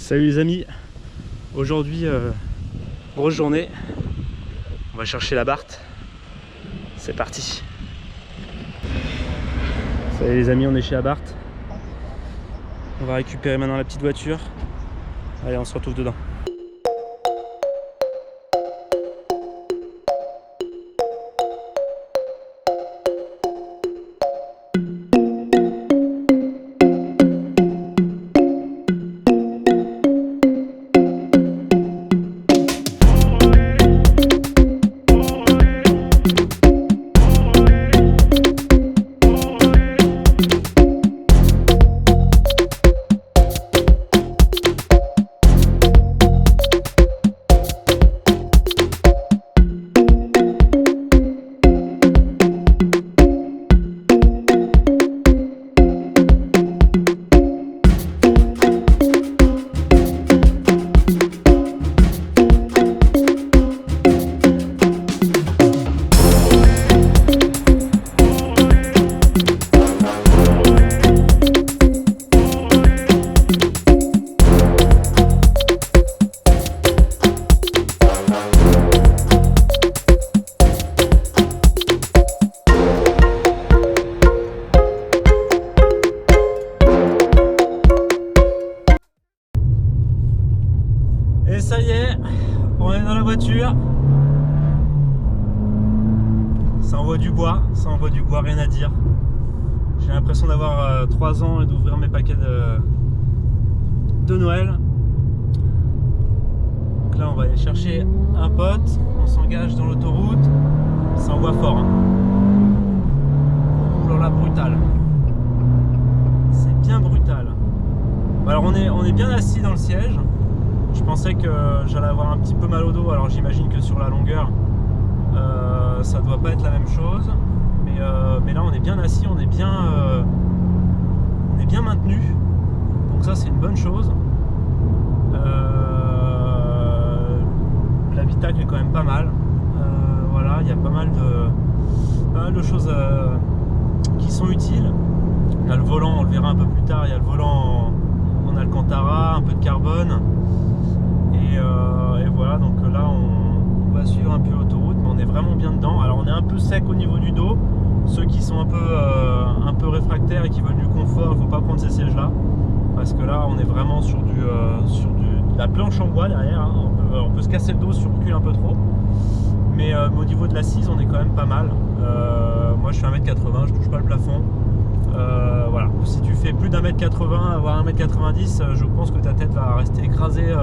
Salut les amis, aujourd'hui grosse journée, on va chercher la Barthe, c'est parti. Salut les amis, on est chez la Barthe, on va récupérer maintenant la petite voiture, allez on se retrouve dedans. Et ça y est, on est dans la voiture. Ça envoie du bois, rien à dire. J'ai l'impression d'avoir 3 ans et d'ouvrir mes paquets de Noël. Donc là on va aller chercher un pote, on s'engage dans l'autoroute. Ça envoie fort hein. Ouh là là, brutal. C'est bien brutal. Alors on est bien assis dans le siège. Je pensais que j'allais avoir un petit peu mal au dos, alors j'imagine que sur la longueur ça doit pas être la même chose, mais là on est bien assis, on est bien maintenu, donc ça c'est une bonne chose. L'habitacle est quand même pas mal, voilà, il y a pas mal de choses qui sont utiles. On a le volant, on le verra un peu plus tard, il y a le volant en Alcantara, un peu de carbone. Et voilà, donc là on va suivre un peu l'autoroute, mais on est vraiment bien dedans. Alors on est un peu sec au niveau du dos. Ceux qui sont un peu réfractaires et qui veulent du confort, il ne faut pas prendre ces sièges là, parce que là on est vraiment sur de la planche en bois derrière hein. On peut se casser le dos si on recule un peu trop, mais au niveau de l'assise on est quand même pas mal. Moi je suis 1m80, je touche pas le plafond. Voilà. Si tu fais plus d'1m80, voire 1m90, je pense que ta tête va rester écrasée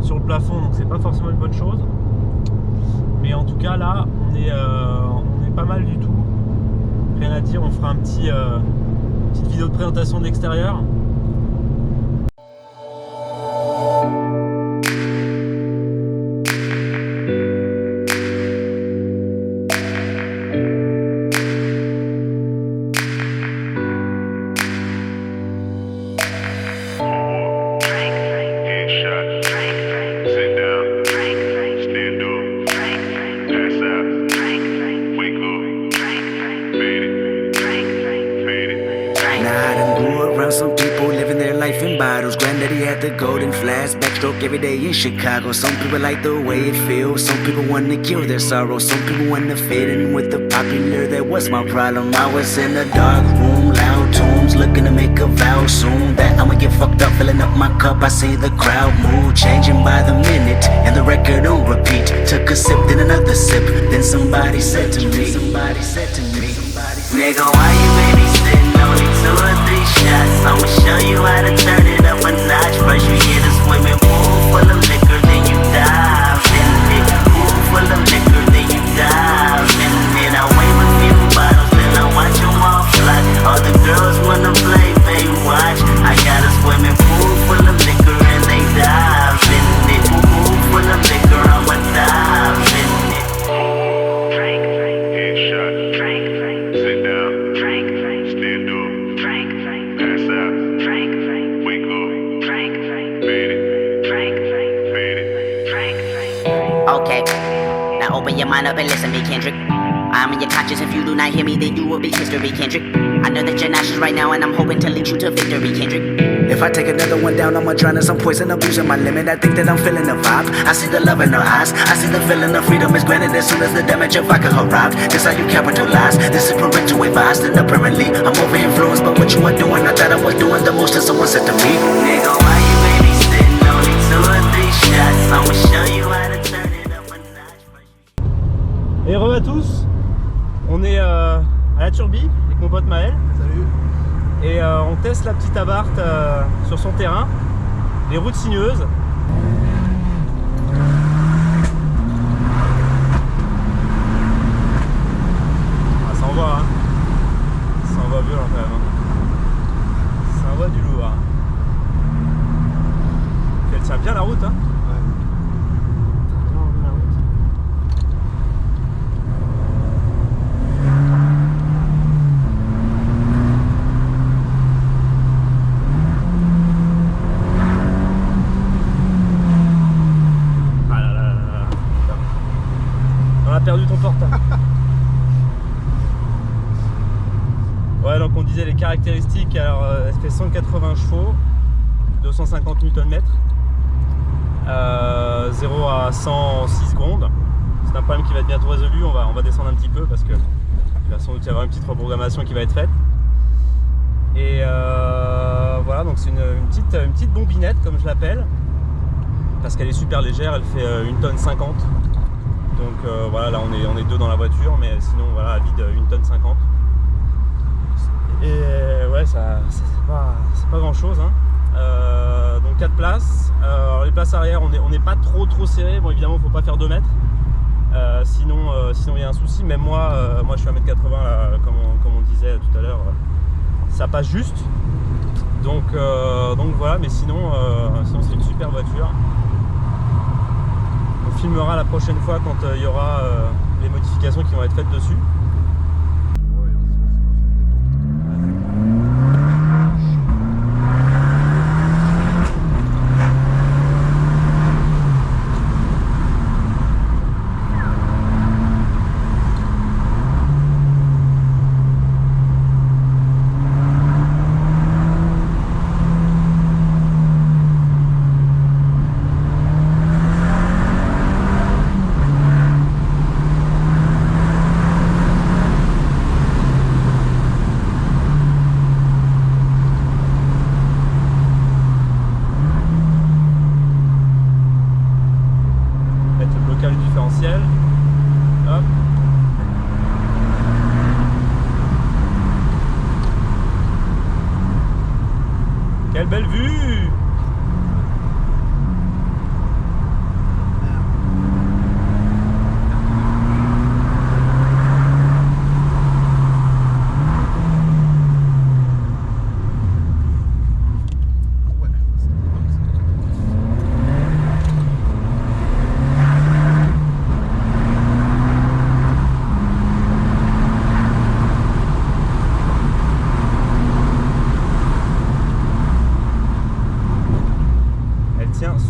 sur le plafond, donc c'est pas forcément une bonne chose. Mais en tout cas là, on est pas mal du tout. Rien à dire, on fera petite vidéo de présentation de l'extérieur. Some people living their life in bottles. Granddaddy had the golden flask, backstroke every day in Chicago. Some people like the way it feels. Some people want to cure their sorrow. Some people want to fit in with the popular. That was my problem. I was in a dark room, loud tunes, looking to make a vow soon that I'ma get fucked up, filling up my cup. I see the crowd mood changing by the minute, and the record on repeat. Took a sip, then another sip. Then somebody said to me, nigga, why you babysitting? Only 2 or 3 shots. I'ma show you how to turn it up a notch. First you hit a swimming pool full of liquor, then you dive in it. Pool full of liquor, then you dive in it. I wave a few bottles, then I watch them all fly. All the girls wanna play, they watch. I got a swimming pool full of liquor and they dive in it. Pool full of liquor, I'ma dive in it. Drink, headshot, drink, sit down, drink, stand up, drink, pass out, drink, wake up, drink, fade it, drink, Okay, now open your mind up and listen to me, Kendrick. I'm in your conscience. If you do not hear me, then you will be history, Kendrick. I know that you're nauseous right now, and I'm hoping to lead you to victory, Kendrick. If I take another one down, I'ma drown in some poison, abusing my limit. I think that I'm feeling the vibe. I see the love in her eyes. I see the feeling of freedom is granted as soon as the damage of vodka arrived. This how you capitalize. This is parental advised, and apparently I'm over influenced by what you are doing. I thought I was doing the most, and someone said to me, nigga, why you babysitting? Only 2 or 3 shots. I'ma show you how to turn it up a notch. Et re à tous, on est à la Turbie avec mon pote Maël. Salut. Et on teste la petite Abarth sur son terrain, les routes sinueuses. Ah, ça envoie, hein. Ça envoie violent quand même. Hein. Ça envoie du lourd. Hein. Elle tient bien la route. Hein. Perdu ton portable. Ouais, donc on disait les caractéristiques. Alors elle fait 180 chevaux, 250 Nm, 0 à 100 en 6 secondes. C'est un problème qui va être bientôt résolu. On va descendre un petit peu parce que il va sans doute y avoir une petite reprogrammation qui va être faite. Et voilà, donc c'est une petite bombinette comme je l'appelle, parce qu'elle est super légère. Elle fait 1,50 tonne. Donc voilà, là on est 2 dans la voiture, mais sinon voilà, à vide 1,50 tonne. Et ouais, c'est pas grand chose. Hein. Donc 4 places. Alors les places arrière, on n'est pas trop serré. Bon, évidemment, faut pas faire 2 mètres. Sinon il y a un souci. Même moi je suis à 1,80 m là, comme on disait tout à l'heure. Ça passe juste. Donc voilà, mais sinon c'est une super voiture. On filmera la prochaine fois quand il y aura les modifications qui vont être faites dessus. Différentiel. Hop. Quelle belle vue!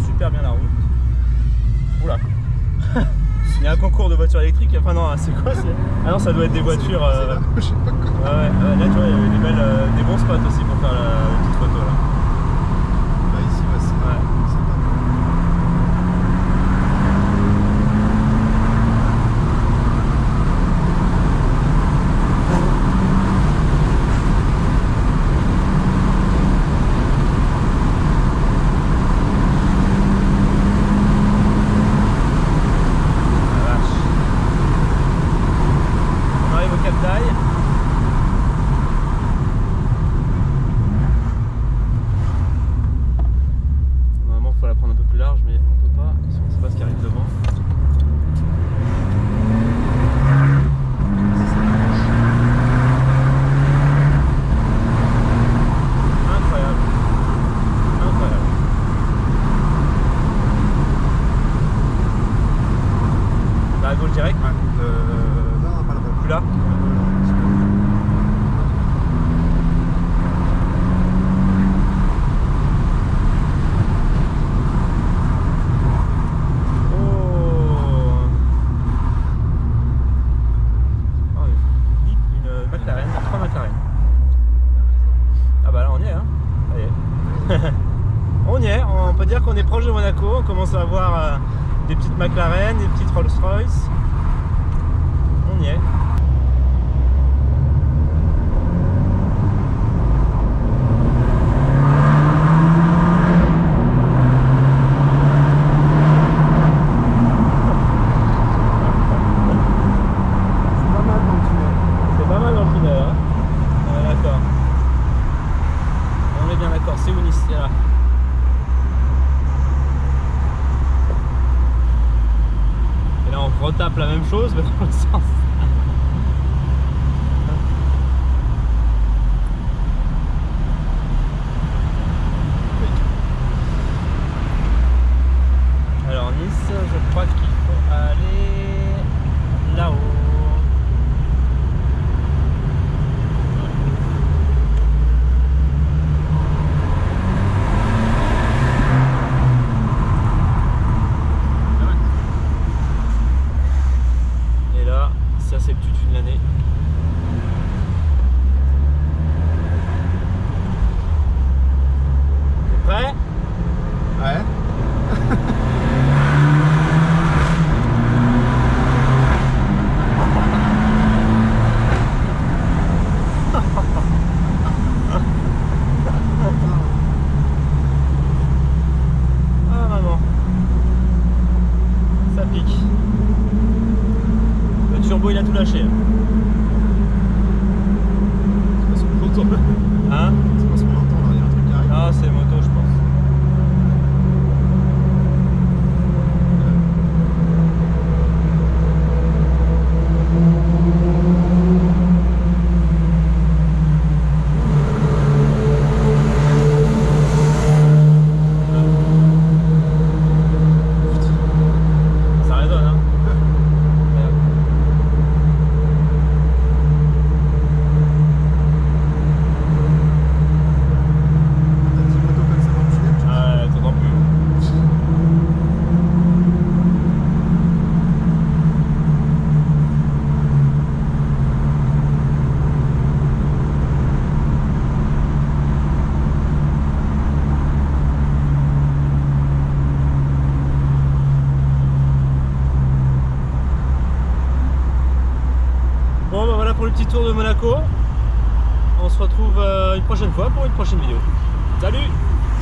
Super bien la route. Oula. Il y a un concours de voitures électriques. Enfin non, c'est quoi? Ah non, ça doit être des voitures. Je sais pas quoi. Ouais, là tu vois, il y a des bons spots aussi pour faire la petite photo là. Bah ici, c'est ouais. Normalement il faut la prendre un peu plus large, mais on peut pas, parce qu'on ne sait pas ce qui arrive devant. Incroyable. Incroyable. Là à gauche direct? Ouais. Non, pas là-bas. Plus là? on peut dire qu'on est proche de Monaco. On commence à avoir des petites McLaren, des petites Rolls-Royce. On y est. C'est pas mal dans le tunnel, hein. Ouais, d'accord. On est bien d'accord, c'est où Nice, c'est là. Et là on retape la même chose mais dans le sens. Alors Nice, je crois qu'il faut aller là-haut. Et là, ça c'est le tutu de l'année. T'es prêt? Ouais. Ah maman, ça pique. Le turbo il a tout lâché. C'est pas ce qu'on entend. Hein? C'est pas ce qu'on entend là, il y a un truc qui arrive. Ah c'est moto je pense. Ça résonne hein. Merde. T'as dit moto comme ça dans le tunnel, tu vois. Ah t'entends plus. Bon bah voilà pour le petit tour de Monaco. On se retrouve une prochaine fois pour une prochaine vidéo. Salut!